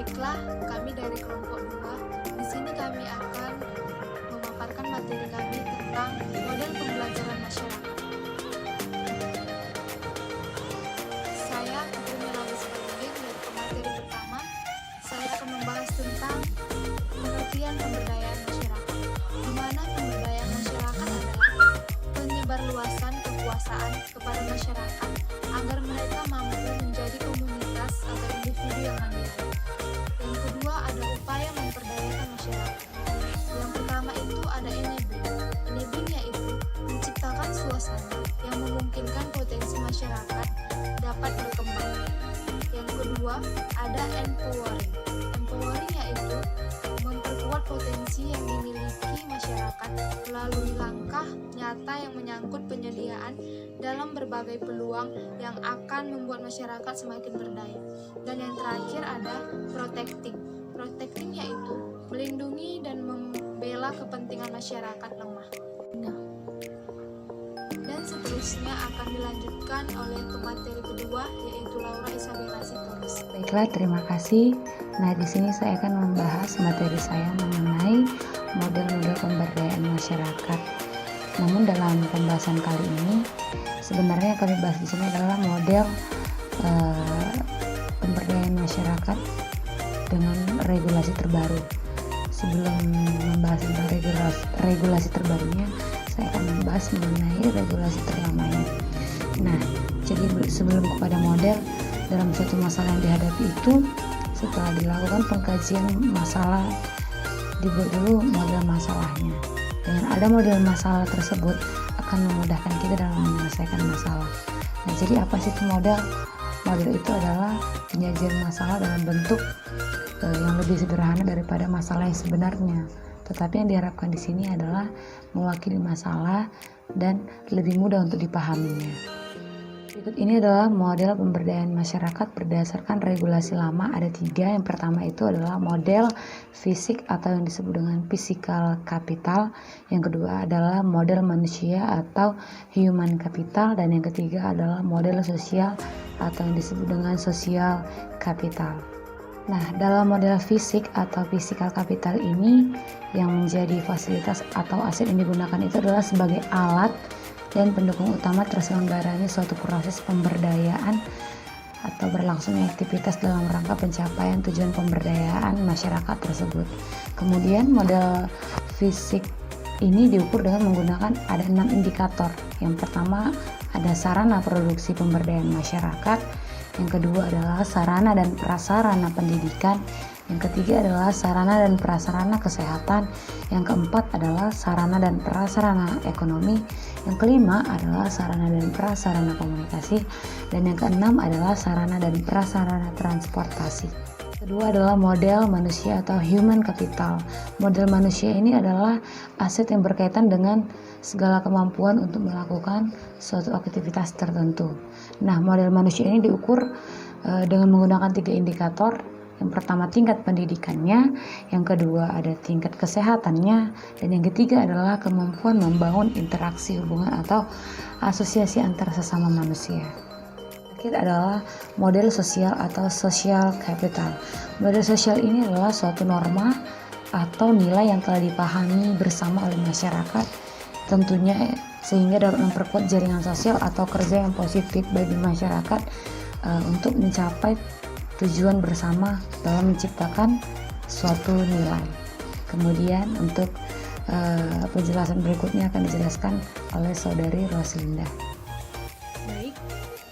Baiklah, kami dari kelompok 2. Di sini kami akan memaparkan materi kami tentang model pembelajaran masyarakat. Saya Putri Melawis Paligeng dari pemateri pertama. Saya akan membahas tentang pengertian pemberdayaan masyarakat, di mana pemberdayaan masyarakat adalah penyebarluasan kekuasaan kepada masyarakat agar mereka mampu menjadi komunitas atau individu yang mandiri. Yang kedua ada upaya memperdayakan masyarakat. Yang pertama itu ada enabling. Enabling yaitu menciptakan suasana yang memungkinkan potensi masyarakat dapat berkembang. Yang kedua ada empowering. Empowering yaitu memperkuat potensi yang dimiliki masyarakat melalui langkah nyata yang menyangkut penyediaan dalam berbagai peluang yang akan membuat masyarakat semakin berdaya. Dan yang terakhir ada protecting. Protecting yaitu melindungi dan membela kepentingan masyarakat lemah. Dan seterusnya akan dilanjutkan oleh pemateri kedua yaitu Laura Isabella Sitorus. Baiklah, terima kasih. Nah, di sini saya akan membahas materi saya mengenai model-model pemberdayaan masyarakat. Namun dalam pembahasan kali ini, sebenarnya yang kami bahas di sini adalah model pemberdayaan masyarakat dengan regulasi terbaru. Sebelum membahas tentang regulasi terbarunya, saya akan membahas mengenai regulasi terlamanya. Nah, jadi sebelum kepada model dalam suatu masalah yang dihadapi itu, setelah dilakukan pengkajian masalah, dibuat dulu model masalahnya. Dengan ada model masalah tersebut akan memudahkan kita dalam menyelesaikan masalah. Nah, jadi apa sih itu model? Model itu adalah penyajian masalah dalam bentuk yang lebih sederhana daripada masalah yang sebenarnya. Tetapi yang diharapkan di sini adalah mewakili masalah dan lebih mudah untuk dipahaminya. Berikut ini adalah model pemberdayaan masyarakat berdasarkan regulasi lama. Ada 3. Yang pertama itu adalah model fisik atau yang disebut dengan physical capital. Yang kedua adalah model manusia atau human capital. Dan yang ketiga adalah model sosial atau yang disebut dengan social capital. Nah, dalam model fisik atau physical capital ini yang menjadi fasilitas atau aset yang digunakan itu adalah sebagai alat dan pendukung utama terselenggaranya suatu proses pemberdayaan atau berlangsungnya aktivitas dalam rangka pencapaian tujuan pemberdayaan masyarakat tersebut. Kemudian model fisik ini diukur dengan menggunakan ada 6 indikator. Yang pertama ada sarana produksi pemberdayaan masyarakat. Yang kedua adalah sarana dan prasarana pendidikan. Yang ketiga adalah sarana dan prasarana kesehatan. Yang keempat adalah sarana dan prasarana ekonomi. Yang kelima adalah sarana dan prasarana komunikasi. Dan yang keenam adalah sarana dan prasarana transportasi. Kedua adalah model manusia atau human capital. Model manusia ini adalah aset yang berkaitan dengan segala kemampuan untuk melakukan suatu aktivitas tertentu. Nah, model manusia ini diukur dengan menggunakan 3 indikator. Yang pertama tingkat pendidikannya, yang kedua ada tingkat kesehatannya, dan yang ketiga adalah kemampuan membangun interaksi hubungan atau asosiasi antar sesama manusia. Terakhir adalah model sosial atau social capital. Model sosial ini adalah suatu norma atau nilai yang telah dipahami bersama oleh masyarakat, tentunya sehingga dapat memperkuat jaringan sosial atau kerja yang positif bagi masyarakat untuk mencapai tujuan bersama dalam menciptakan suatu nilai. Kemudian untuk penjelasan berikutnya akan dijelaskan oleh saudari Roslinda. Baik,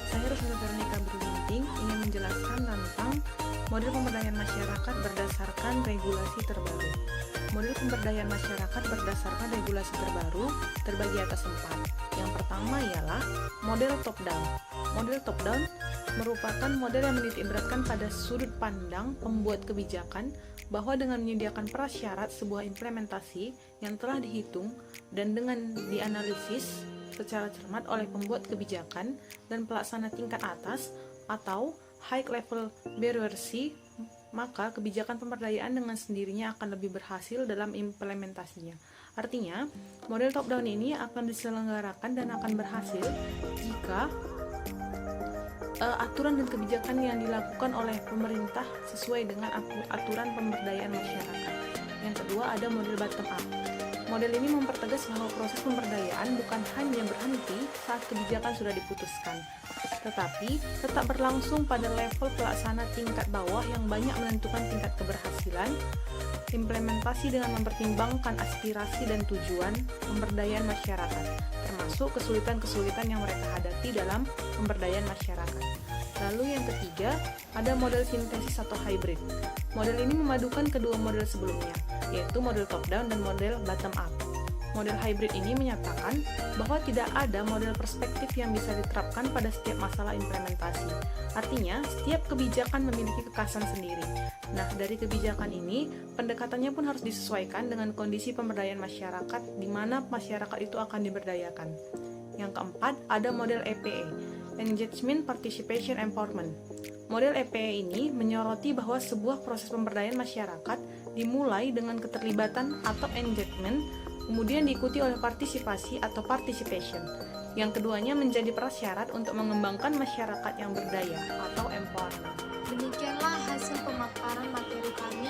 saya Roslinda Veronica Berunting ingin menjelaskan tentang model pemberdayaan masyarakat berdasarkan regulasi terbaru. Model pemberdayaan masyarakat berdasarkan regulasi terbaru terbagi atas 4. Yang pertama ialah model top-down. Model top-down merupakan model yang menitikberatkan pada sudut pandang pembuat kebijakan bahwa dengan menyediakan prasyarat sebuah implementasi yang telah dihitung dan dengan dianalisis secara cermat oleh pembuat kebijakan dan pelaksana tingkat atas atau high level bureaucracy, maka kebijakan pemberdayaan dengan sendirinya akan lebih berhasil dalam implementasinya. Artinya, model top-down ini akan diselenggarakan dan akan berhasil jika aturan dan kebijakan yang dilakukan oleh pemerintah sesuai dengan aturan pemberdayaan masyarakat. Yang kedua, ada model bottom up. Model ini mempertegas bahwa proses pemberdayaan bukan hanya berhenti saat kebijakan sudah diputuskan, tetapi tetap berlangsung pada level pelaksana tingkat bawah yang banyak menentukan tingkat keberhasilan, implementasi dengan mempertimbangkan aspirasi dan tujuan pemberdayaan masyarakat, termasuk kesulitan-kesulitan yang mereka hadapi dalam pemberdayaan masyarakat. Lalu yang ketiga, ada model sintesis atau hybrid. Model ini memadukan kedua model sebelumnya, yaitu model top-down dan model bottom-up. Model hybrid ini menyatakan bahwa tidak ada model perspektif yang bisa diterapkan pada setiap masalah implementasi. Artinya, setiap kebijakan memiliki kekhasan sendiri. Nah, dari kebijakan ini, pendekatannya pun harus disesuaikan dengan kondisi pemberdayaan masyarakat di mana masyarakat itu akan diberdayakan. Yang keempat, ada model EPE, Engagement, Participation, Empowerment. Model EPE ini menyoroti bahwa sebuah proses pemberdayaan masyarakat dimulai dengan keterlibatan atau engagement, kemudian diikuti oleh partisipasi atau participation. Yang keduanya menjadi prasyarat untuk mengembangkan masyarakat yang berdaya atau empowerment. Demikianlah hasil pemaparan materi kami